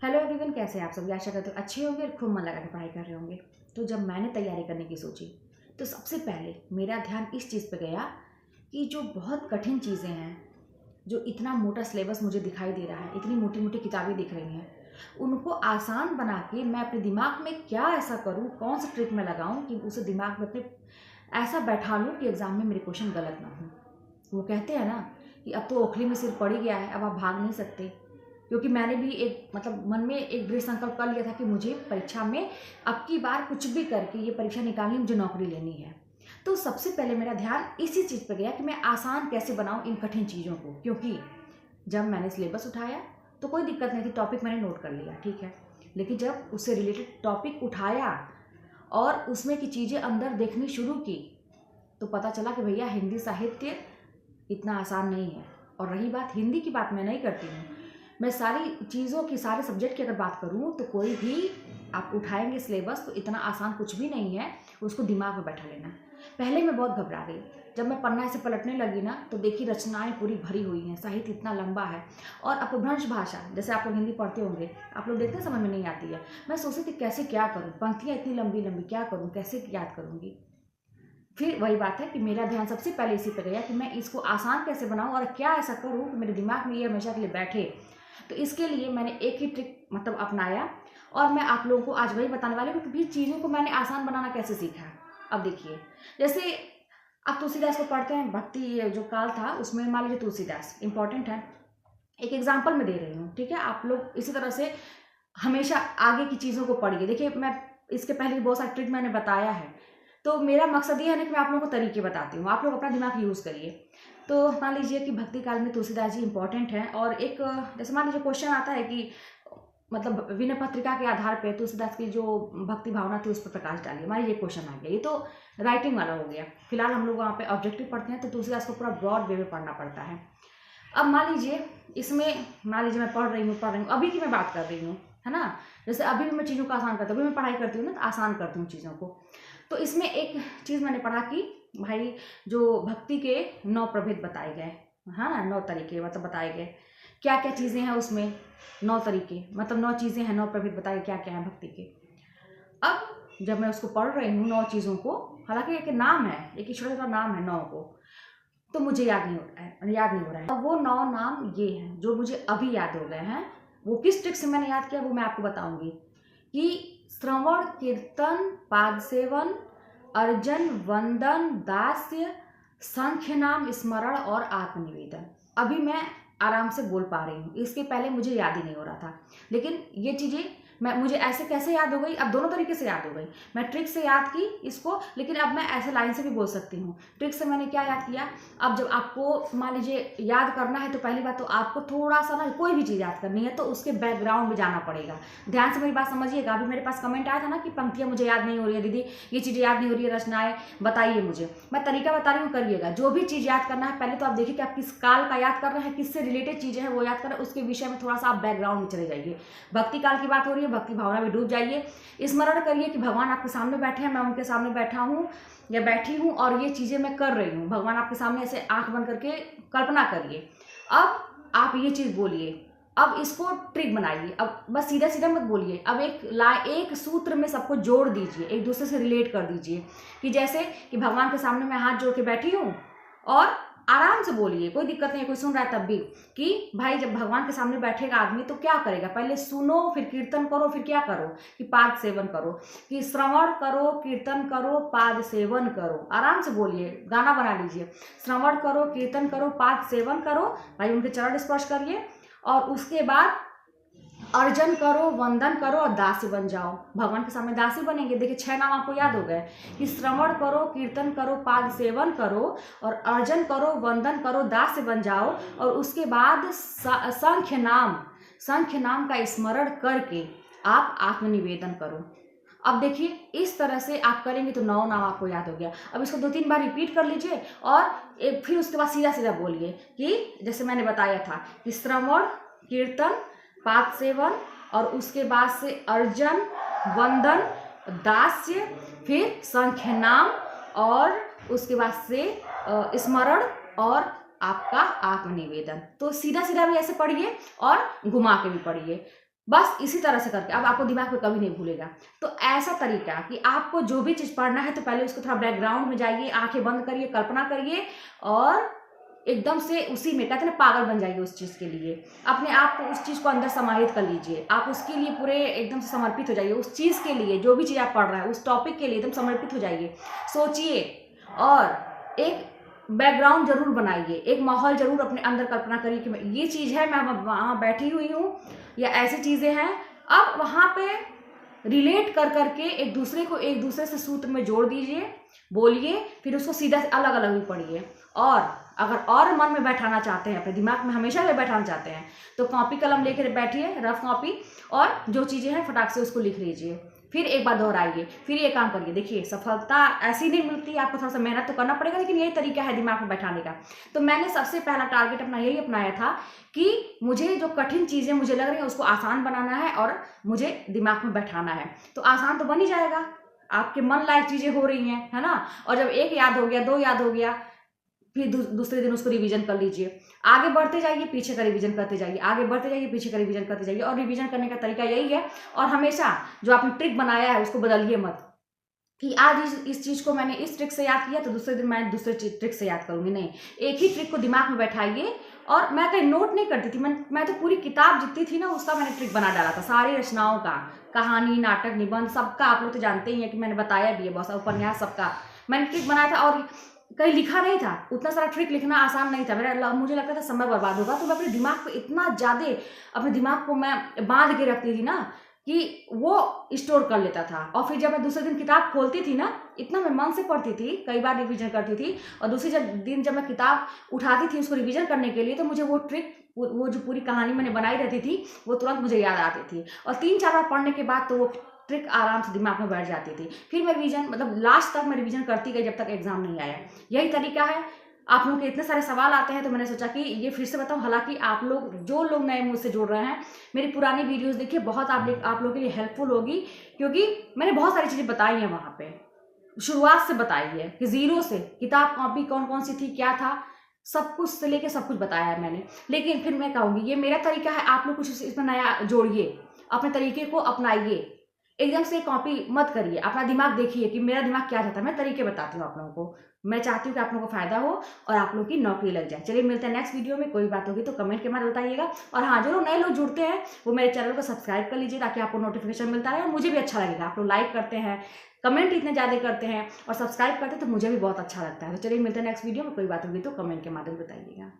Hello everyone, कैसे हैं आप सब? आशा करते हो अच्छे होंगे और खूब मन लगा के पढ़ाई कर रहे होंगे। तो जब मैंने तैयारी करने की सोची तो सबसे पहले मेरा ध्यान इस चीज़ पे गया कि जो बहुत कठिन चीज़ें हैं, जो इतना मोटा सिलेबस मुझे दिखाई दे रहा है, इतनी मोटी मोटी किताबें दिख रही हैं, उनको आसान बना के मैं अपने दिमाग में क्या ऐसा करूँ, कौन सा ट्रिक मैं लगाऊँ कि उसे दिमाग में अपने ऐसा बैठा लूँ कि एग्ज़ाम में मेरे क्वेश्चन गलत ना हो। वो कहते हैं ना कि अब तो ओखली में सिर पड़ ही गया है, अब आप भाग नहीं सकते। क्योंकि मैंने भी एक मन में एक दृढ़ संकल्प कर लिया था कि मुझे परीक्षा में अब की बार कुछ भी करके ये परीक्षा निकालनी, मुझे नौकरी लेनी है। तो सबसे पहले मेरा ध्यान इसी चीज़ पर गया कि मैं आसान कैसे बनाऊं इन कठिन चीज़ों को। क्योंकि जब मैंने सिलेबस उठाया तो कोई दिक्कत नहीं थी, टॉपिक मैंने नोट कर लिया, ठीक है। लेकिन जब उससे रिलेटेड टॉपिक उठाया और उसमें की चीज़ें अंदर देखनी शुरू की तो पता चला कि भैया हिंदी साहित्य इतना आसान नहीं है। और रही बात हिंदी की, बात मैं नहीं करती हूँ, मैं सारी चीज़ों की, सारे सब्जेक्ट की अगर बात करूँ तो कोई भी आप उठाएंगे सिलेबस तो इतना आसान कुछ भी नहीं है, उसको दिमाग में बैठा लेना। पहले मैं बहुत घबरा गई, जब मैं पन्ना ऐसे पलटने लगी ना तो देखी रचनाएं पूरी भरी हुई हैं, साहित्य इतना लंबा है। और अपभ्रंश भाषा, जैसे आप लोग हिंदी पढ़ते होंगे, आप लोग देखते हैं समझ में नहीं आती है। मैं सोचती थी कैसे क्या करूँ, पंक्तियाँ इतनी लंबी लंबी, क्या करूँ, कैसे याद करूँगी। फिर वही बात है कि मेरा ध्यान सबसे पहले इसी पे गया कि मैं इसको आसान कैसे बनाऊं और क्या ऐसा करूं कि मेरे दिमाग में ये हमेशा के लिए बैठे। तो इसके लिए मैंने एक ही ट्रिक अपनाया और मैं आप लोगों को आज वही बताने वाली हूँ कि भी चीज़ों को मैंने आसान बनाना कैसे सीखा। अब देखिए, जैसे आप तुलसीदास को पढ़ते हैं, भक्ति जो काल था उसमें मान लीजिए तुलसीदास इंपॉर्टेंट है, एक एग्जाम्पल मैं दे रही हूँ, ठीक है। आप लोग इसी तरह से हमेशा आगे की चीज़ों को पढ़िए। देखिए, मैं इसके पहले भी बहुत सारे ट्रिक मैंने बताया है, तो मेरा मकसद ये है ना कि मैं आप लोगों को तरीके बताती हूँ, आप लोग अपना दिमाग यूज़ करिए। तो मान लीजिए कि भक्ति काल में तुलसीदास जी इंपॉर्टेंट हैं और एक जैसे मान लीजिए क्वेश्चन आता है कि मतलब विनय पत्रिका के आधार पे तुलसीदास की जो भक्ति भावना थी उस पर प्रकाश डालिए। मान लीजिए क्वेश्चन आ गया, ये तो राइटिंग वाला हो गया। फिलहाल हम लोग वहाँ पे ऑब्जेक्टिव पढ़ते हैं तो तुलसीदास को पूरा ब्रॉड वे में पढ़ना पड़ता है। अब मान लीजिए इसमें, मान लीजिए मैं पढ़ रही हूँ, अभी की मैं बात कर रही हूँ, है ना। जैसे अभी भी मैं चीज़ों को आसान करती हूँ, अभी मैं पढ़ाई करती हूँ ना तो आसान करती हूँ चीज़ों को। तो इसमें एक चीज़ मैंने पढ़ा कि भाई जो भक्ति के 9 प्रभेद बताए गए, हाँ ना, 9 तरीके मतलब बताए गए, क्या क्या चीज़ें हैं उसमें, 9 तरीके मतलब 9 चीज़ें हैं, 9 प्रभेद बताए क्या क्या है भक्ति के। अब जब मैं उसको पढ़ रही हूँ 9 चीज़ों को, हालांकि एक नाम है, एक छोटा छोटा नाम है 9 को, तो मुझे याद नहीं हो रहा है। अब वो 9 नाम ये हैं जो मुझे अभी याद हो गए हैं। वो किस ट्रिक से मैंने याद किया वो मैं आपको बताऊंगी कि श्रवण, कीर्तन, पाद सेवन, अर्जन, वंदन, दास्य, संख्य नाम, स्मरण और आत्मनिवेदन। अभी मैं आराम से बोल पा रही हूँ, इसके पहले मुझे याद ही नहीं हो रहा था। लेकिन ये चीज़ें मुझे ऐसे कैसे याद हो गई, अब दोनों तरीके से याद हो गई। मैं ट्रिक से याद की इसको, लेकिन अब मैं ऐसे लाइन से भी बोल सकती हूँ। ट्रिक से मैंने क्या याद किया, अब जब आपको मान लीजिए याद करना है तो पहली बात तो आपको थोड़ा सा ना, कोई भी चीज़ याद करनी है तो उसके बैकग्राउंड में जाना पड़ेगा। ध्यान से मेरी बात समझिएगा। अभी मेरे पास कमेंट आया था ना कि पंक्तियाँ मुझे याद नहीं हो रही है दीदी, ये चीज़ें याद नहीं हो रही है, रचनाएं बताइए मुझे। मैं तरीका बता रही हूँ, करिएगा। जो भी चीज़ याद करना है पहले तो आप देखिए कि आप किस काल का याद कर रहे हैं, किससे रिलेटेड चीज़ें हैं वो याद कर रहे हैं, उसके विषय में थोड़ा सा आप बैकग्राउंड में चले जाइए। भक्ति काल की बात हो रही है, भक्ति भावना में डूब जाइए। स्मरण करिए कि भगवान आपके सामने बैठे हैं, मैं उनके सामने बैठा हूँ या बैठी हूँ और ये चीज़ें मैं कर रही हूँ। भगवान आपके सामने ऐसे आंख बंद करके कल्पना करिए। अब आप ये चीज़ बोलिए, अब इसको ट्रिक बनाइए। अब बस सीधा सीधा मत बोलिए, अब एक सूत्र में सबको जोड़ दीजिए, एक दूसरे से रिलेट कर दीजिए। कि जैसे कि भगवान के सामने मैं हाथ जोड़ के बैठी हूँ और आराम से बोलिए, कोई दिक्कत नहीं, कोई सुन रहा है तब भी, कि भाई जब भगवान के सामने बैठेगा आदमी तो क्या करेगा, पहले सुनो, फिर कीर्तन करो, फिर क्या करो कि पाद सेवन करो, कि श्रवण करो, कीर्तन करो, पाद सेवन करो। आराम से बोलिए, गाना बना लीजिए, श्रवण करो, कीर्तन करो, पाद सेवन करो, भाई उनके चरण स्पर्श करिए। और उसके बाद अर्जन करो, वंदन करो और दासी बन जाओ। भगवान के सामने दासी बनेंगे। देखिए 6 नाम आपको याद हो गए कि श्रवण करो, कीर्तन करो, पाद सेवन करो और अर्जन करो, वंदन करो, दासी बन जाओ। और उसके बाद संख्य नाम का स्मरण करके आप आत्मनिवेदन करो। अब देखिए इस तरह से आप करेंगे तो 9 नाम आपको याद हो गया। अब इसको 2-3 बार रिपीट कर लीजिए और फिर उसके बाद सीधा सीधा बोलिए कि जैसे मैंने बताया था कि श्रवण, कीर्तन, पाद सेवन और उसके बाद से अर्जन, वंदन, दास्य, फिर संख्य नाम और उसके बाद से स्मरण और आपका आत्मनिवेदन। तो सीधा सीधा भी ऐसे पढ़िए और घुमा के भी पढ़िए। बस इसी तरह से करके अब आपको दिमाग में कभी नहीं भूलेगा। तो ऐसा तरीका कि आपको जो भी चीज़ पढ़ना है तो पहले उसको थोड़ा बैकग्राउंड में जाइए, आंखें बंद करिए, कल्पना करिए और एकदम से उसी में कहते हैं ना पागल बन जाइए उस चीज़ के लिए। अपने आप को उस चीज़ को अंदर समाहित कर लीजिए। आप उसके लिए पूरे एकदम से समर्पित हो जाइए। उस चीज़ के लिए जो भी चीज़ आप पढ़ रहे हैं उस टॉपिक के लिए एकदम समर्पित हो जाइए। सोचिए और एक बैकग्राउंड ज़रूर बनाइए, एक माहौल ज़रूर अपने अंदर कल्पना करिए कि ये चीज़ है, मैं वहाँ बैठी हुई हूँ या ऐसी चीज़ें हैं। अब वहाँ पे रिलेट कर करके एक दूसरे से सूत्र में जोड़ दीजिए, बोलिए, फिर उसको सीधा अलग अलग भी पढ़िए। और अगर और मन में बैठाना चाहते हैं, अपने दिमाग में हमेशा से बैठाना चाहते हैं, तो कॉपी कलम लेकर बैठिए, रफ कॉपी, और जो चीज़ें हैं फटाक से उसको लिख लीजिए। फिर एक बार दोहराइए, फिर ये काम करिए। देखिए सफलता ऐसी नहीं मिलती, आपको थोड़ा सा मेहनत तो करना पड़ेगा, लेकिन यही तरीका है दिमाग में बैठाने का। तो मैंने सबसे पहला टारगेट अपना यही अपनाया था कि मुझे जो कठिन चीज़ें मुझे लग रही हैं उसको आसान बनाना है और मुझे दिमाग में बैठाना है। तो आसान तो बन ही जाएगा, आपके मन लायक चीज़ें हो रही हैं, है ना। और जब एक याद हो गया, 2 याद हो गया, फिर दूसरे दिन उसको रिवीजन कर लीजिए। आगे बढ़ते जाइए, पीछे का रिवीजन करते जाइए, आगे बढ़ते जाइए, पीछे का रिवीजन करते जाइए। और रिवीजन करने का तरीका यही है। और हमेशा जो आपने ट्रिक बनाया है उसको बदलिए मत कि आज इस चीज़ को मैंने इस ट्रिक से याद किया तो दूसरे दिन मैं दूसरे ट्रिक से याद करूँगी। नहीं, एक ही ट्रिक को दिमाग में बैठाइए। और मैं कहीं नोट नहीं करती थी, मैं तो पूरी किताब जितनी थी ना उसका मैंने ट्रिक बना डाला था, सारी रचनाओं का, कहानी, नाटक, निबंध, सबका। आप लोग तो जानते ही हैं कि मैंने बताया भी है बहुत सारा, उपन्यास, सबका मैंने ट्रिक बनाया था। और कहीं लिखा नहीं था, उतना सारा ट्रिक लिखना आसान नहीं था। मुझे लगता था समय बर्बाद होगा, तो मैं अपने दिमाग को इतना ज़्यादा, अपने दिमाग को मैं बांध के रखती थी ना कि वो स्टोर कर लेता था। और फिर जब मैं दूसरे दिन किताब खोलती थी ना, इतना मैं मन से पढ़ती थी, कई बार रिवीजन करती थी। और दूसरे दिन जब मैं किताब उठाती थी उसको रिवीजन करने के लिए, तो मुझे वो ट्रिक, वो जो पूरी कहानी मैंने बनाई रहती थी, वो तुरंत मुझे याद आती थी। और 3-4 बार पढ़ने के बाद तो वो ट्रिक आराम से दिमाग में बैठ जाती थी। फिर मैं रिवीजन, मतलब लास्ट तक मैं रिवीजन करती गई जब तक एग्जाम नहीं आया। यही तरीका है। आप लोगों के इतने सारे सवाल आते हैं तो मैंने सोचा कि ये फिर से बताऊं। हालांकि आप लोग, जो लोग नए मुझसे जुड़ रहे हैं, मेरी पुरानी वीडियोस देखिए, बहुत आप लोगों के लिए हेल्पफुल होगी, क्योंकि मैंने बहुत सारी चीज़ें बताई हैं वहाँ पे, शुरुआत से बताई है कि जीरो से किताब कॉपी कौन कौन सी थी, क्या था, सब कुछ से लेके सब कुछ बताया है मैंने। लेकिन फिर मैं कहूँगी ये मेरा तरीका है, आप लोग कुछ इसमें नया जोड़िए, अपने तरीके को अपनाइए। एकदम से कॉपी मत करिए, अपना दिमाग देखिए कि मेरा दिमाग क्या चाहता है। मैं तरीके बताती हूँ आप लोगों को। मैं चाहती हूँ कि आप लोगों को फायदा हो और आप लोगों की नौकरी लग जाए। चलिए मिलते हैं नेक्स्ट वीडियो में। कोई बात होगी तो कमेंट के माध्यम बताइएगा। और हाँ, जो लोग नए लोग जुड़ते हैं वो मेरे चैनल को सब्सक्राइब कर लीजिए, ताकि आपको नोटिफिकेशन मिलता रहे और मुझे भी अच्छा लगेगा। आप लोग लाइक करते हैं, कमेंट इतने ज़्यादा करते हैं और सब्सक्राइब करते हैं, तो मुझे भी बहुत अच्छा लगता है। तो चलिए मिलते हैं नेक्स्ट वीडियो में। कोई बात होगी तो कमेंट के माध्यम बताइएगा।